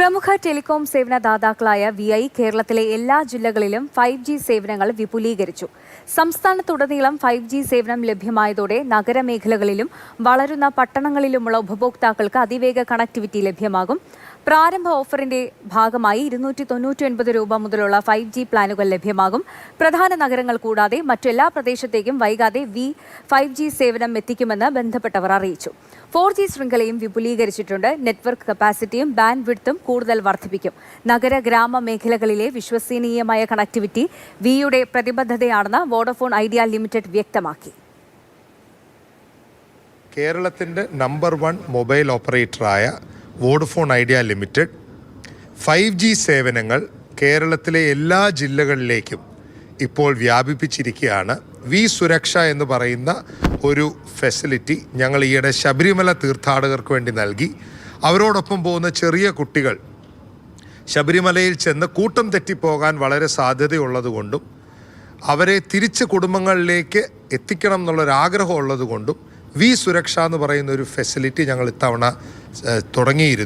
പ്രമുഖ telecom സേവനദാതാക്കളായ VI കേരളത്തിലെ എല്ലാ ജില്ലകളിലും 5G സേവനങ്ങൾ വിപുലീകരിച്ചു. സംസ്ഥാനത്തുടനീളം 5G സേവനം ലഭ്യമായതോടെ നഗരമേഖലകളിലും വളരുന്ന പട്ടണങ്ങളിലുമുള്ള ഉപഭോക്താക്കൾക്ക് അതിവേഗ കണക്ടിവിറ്റി ലഭ്യമാകും. പ്രാരംഭ ഓഫറിന്റെ ഭാഗമായി 299 രൂപ മുതലുള്ള 5G പ്ലാനുകൾ ലഭ്യമാകും. പ്രധാന നഗരങ്ങൾ കൂടാതെ മറ്റെല്ലാ പ്രദേശത്തേക്കും വൈകാതെ 5G സേവനം എത്തിക്കുമെന്ന് ബന്ധപ്പെട്ടവർ അറിയിച്ചു. 4G ശൃംഖലയും വിപുലീകരിച്ചിട്ടുണ്ട്. നെറ്റ്വർക്ക് കപ്പാസിറ്റിയും ബാൻഡ് വിഡ്ത്തും കൂടുതൽ വർദ്ധിപ്പിക്കും. നഗര ഗ്രാമ മേഖലകളിലെ വിശ്വസനീയമായ കണക്ടിവിറ്റി വിയുടെ പ്രതിബദ്ധതയാണെന്ന് വോഡഫോൺ ഐഡിയ ലിമിറ്റഡ് വ്യക്തമാക്കി. കേരളത്തിൻ്റെ നമ്പർ 1 മൊബൈൽ ഓപ്പറേറ്ററായ വോഡഫോൺ ഐഡിയ ലിമിറ്റഡ് 5G സേവനങ്ങൾ കേരളത്തിലെ എല്ലാ ജില്ലകളിലേക്കും ഇപ്പോൾ വ്യാപിപ്പിച്ചിരിക്കുകയാണ്. വി സുരക്ഷ എന്ന് പറയുന്ന ഒരു ഫെസിലിറ്റി ഞങ്ങൾ ഈയിടെ ശബരിമല തീർത്ഥാടകർക്ക് വേണ്ടി നൽകി. അവരോടൊപ്പം പോകുന്ന ചെറിയ കുട്ടികൾ ശബരിമലയിൽ ചെന്ന് കൂട്ടം തെറ്റിപ്പോകാൻ വളരെ സാധ്യതയുള്ളതുകൊണ്ടും അവരെ തിരിച്ച് കുടുംബങ്ങളിലേക്ക് എത്തിക്കണം എന്നുള്ളൊരാഗ്രഹം ഉള്ളതുകൊണ്ടും വി സുരക്ഷ എന്ന് പറയുന്ന ഒരു ഫെസിലിറ്റി ഞങ്ങൾ ഇത്തവണ തുടങ്ങിയിരുന്നു.